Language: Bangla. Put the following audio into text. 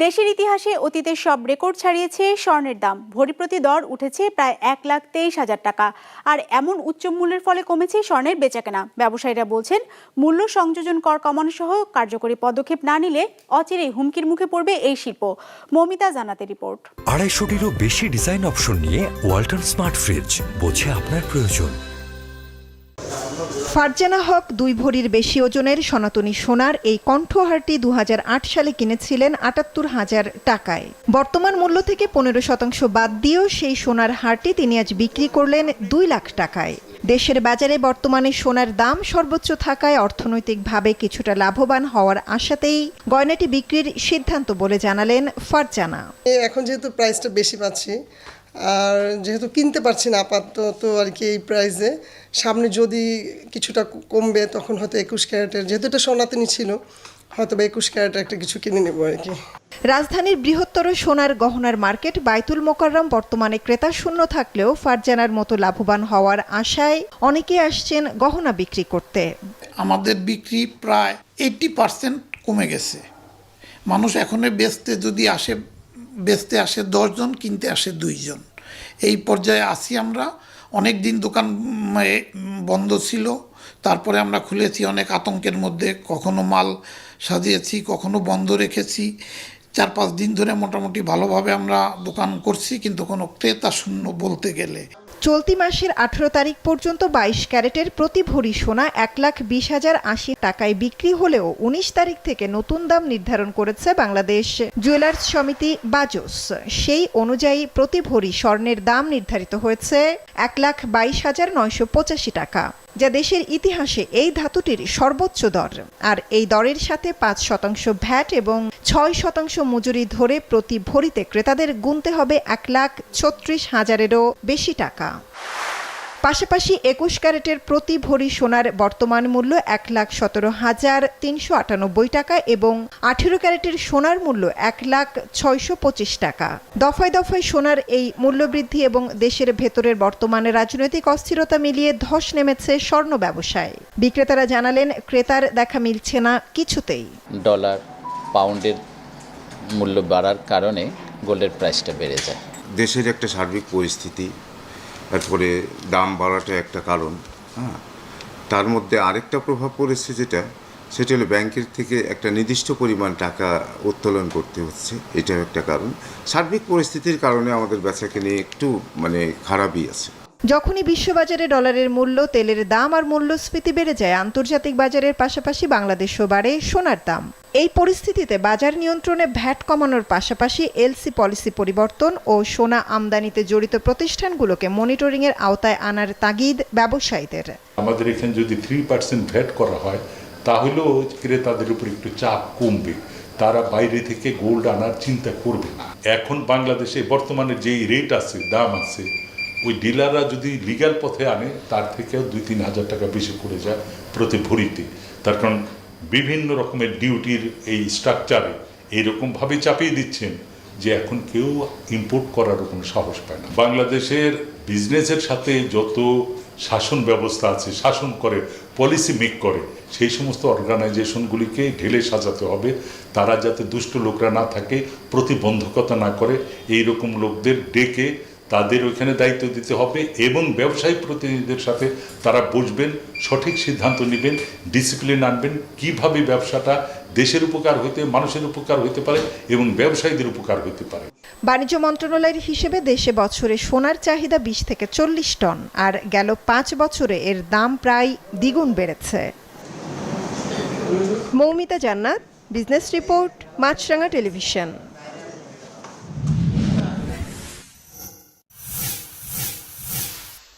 দেশের ইতিহাসে অতীতের সব রেকর্ড ছাড়িয়েছে স্বর্ণের দাম। ভরি প্রতি দর উঠেছে প্রায় 1,23,000 টাকা। আর এমন উচ্চ মূল্যের ফলে কমেছে স্বর্ণের বেচাকেনা। ব্যবসায়ীরা বলছেন, মূল্য সংযোজন কর কমানো সহ কার্যকরী পদক্ষেপ না নিলে অচিরেই হুমকির মুখে পড়বে এই শিল্প। মৌমিতা জান্নাতের রিপোর্ট। 250-টিরও বেশি ডিজাইন অপশন নিয়ে ওয়ালটন স্মার্ট ফ্রিজ, বোঝে আপনার প্রয়োজন। ফারজানা হক 2 ভরির বেশি ওজনের সনাতনী সোনার এই কণ্ঠহারটি 2008 সালে কিনেছিলেন 78,000 টাকায়। বর্তমান মূল্য থেকে 15% বাদ দিয়েও সেই সোনার হারটি তিনি আজ বিক্রি করলেন 2 লাখ টাকায়। দেশের বাজারে বর্তমানে সোনার দাম সর্বোচ্চ থাকায় অর্থনৈতিকভাবে কিছুটা লাভবান হওয়ার আশাতেই গয়নাটি বিক্রির সিদ্ধান্ত বলে জানালেন ফারজানা। এখন যেহেতু প্রাইসটা বেশি পাচ্ছি আর যেহেতু কিনতে পারছি না আপাতত আর কি এই প্রাইসে, সামনে যদি কিছুটা কমবে তখন হয়তো 21 ক্যারেটের, যেহেতু এটা সনাতনী ছিল, হয়তো বা 21 ক্যারেটের একটা কিছু কিনে নেব আর কি। রাজধানীর বৃহত্তর সোনার গহনার মার্কেট বাইতুল মোকাররম বর্তমানে ক্রেতা শূন্য থাকলেও ফারজানার মতো লাভবান হওয়ার আশায় অনেকে আসছেন গহনা বিক্রি করতে। আমাদের বিক্রি প্রায় 80% কমে গেছে। মানুষ এখন বেচতে আসে 10 জন, কিনতে আসে 2 জন। এই পর্যায়ে আসি আমরা। অনেক দিন দোকান বন্ধ ছিল, তারপরে আমরা খুলেছি অনেক আতঙ্কের মধ্যে। কখনো মাল সাজিয়েছি, কখনো বন্ধ রেখেছি। 4-5 দিন ধরে মোটামুটি ভালোভাবে আমরা দোকান করছি, কিন্তু কোনো ক্রেতা শূন্য বলতে গেলে। চলতি মাসের 18 তারিখ পর্যন্ত 22 ক্যারেটের প্রতি ভরি সোনা 1,20,080 টাকায় বিক্রি হলেও 19 তারিখ থেকে নতুন দাম নির্ধারণ করেছে বাংলাদেশ জুয়েলার্স সমিতি বাজস। সেই অনুযায়ী প্রতি ভরি স্বর্ণের দাম নির্ধারিত হয়েছে 1,22,985 টাকা, যা দেশের ইতিহাসে এই ধাতুটির সর্বোচ্চ দর। আর এই দরের সাথে 5% ভ্যাট এবং 6% মজুরি ধরে প্রতি ভরিতে ক্রেতাদের গুনতে হবে 1,36,000-এরও বেশি টাকা। পাশাপাশি 21 ক্যারেটের প্রতি ভরি সোনার বর্তমান মূল্য 1,17,398 টাকা এবং 18 ক্যারেটের সোনার মূল্য 1,625 টাকা। দফায় দফায় সোনার এই মূল্যবৃদ্ধি এবং দেশের ভেতরের বর্তমানে রাজনৈতিক অস্থিরতা মিলিয়ে ধস নেমেছে স্বর্ণ ব্যবসায়। বিক্রেতারা জানালেন, ক্রেতার দেখা মিলছে না কিছুতেই। ডলার পাউন্ডের মূল্য বাড়ার কারণে গোল্ডের প্রাইসটা বেড়ে যায়। দেশের একটা সার্বিক পরিস্থিতি, তারপরে দাম বাড়াটা একটা কারণ। তার মধ্যে আরেকটা প্রভাব পড়েছে সেটা হলো ব্যাংকের থেকে একটা নির্দিষ্ট পরিমাণ টাকা উত্তোলন করতে হচ্ছে, এটাও একটা কারণ। সার্বিক পরিস্থিতির কারণে আমাদের বেচাকেনা একটু খারাপই আছে। যখনই বিশ্ববাজারে ডলারের মূল্য, তেলের দাম আর মূল্যস্ফীতি বেড়ে যায়, আন্তর্জাতিক বাজারের পাশাপাশি বাংলাদেশও বাড়ে সোনার দাম। এই পরিস্থিতিতে বাজার নিয়ন্ত্রণে ভ্যাট কমানোর পাশাপাশি এলসি পলিসি পরিবর্তন ও সোনা আমদানিতে জড়িত প্রতিষ্ঠানগুলোকে মনিটরিংয়ের আওতায় আনার তাগিদ ব্যবসায়ীদের। আমাদের এখানে যদি 3% ভ্যাট করা হয় তাহলেও ক্রেতাদের উপর একটু চাপ কমবে, তারা বাইরে থেকে গোল্ড আনার চিন্তা করবে না। এখন বাংলাদেশে বর্তমানে যেই রেট আছে, দাম আছে, ওই ডিলাররা যদি লিগ্যাল পথে আনে তার থেকেও 2-3 হাজার টাকা বেশি পড়ে যায় প্রতি ভরিতে। তার কারণ বিভিন্ন রকমের ডিউটির এই স্ট্রাকচারে এইরকমভাবে চাপিয়ে দিচ্ছেন যে এখন কেউ ইম্পোর্ট করার কোনো সাহস পায় না। বাংলাদেশের বিজনেসের সাথে যত শাসন ব্যবস্থা আছে, শাসন করে, পলিসি মেক করে, সেই সমস্ত অর্গানাইজেশনগুলিকে ঢেলে সাজাতে হবে। তারা যাতে দুষ্ট লোকরা না থাকে, প্রতিবন্ধকতা না করে, এই রকম লোকদের ডেকে তাদের ওইখানে দায়িত্ব দিতে হবে এবং ব্যবসায়ী প্রতিনিধিদের সাথে তারা বসবেন, সঠিক সিদ্ধান্ত নেবেন, ডিসিপ্লিন আনবেন, কিভাবে ব্যবসাটা দেশের উপকার হইতে, মানুষের উপকার হইতে পারে এবং ব্যবসায়ীদের উপকার হইতে পারে। বাণিজ্য মন্ত্রণালয়ের হিসেবে দেশে বছরে সোনার চাহিদা 20 থেকে 40 টন, আর গেল 5 বছরে এর দাম প্রায় দ্বিগুণ বেড়েছে। মৌমিতা জান্নাত, বিজনেস রিপোর্ট, মাছরাঙা টেলিভিশন।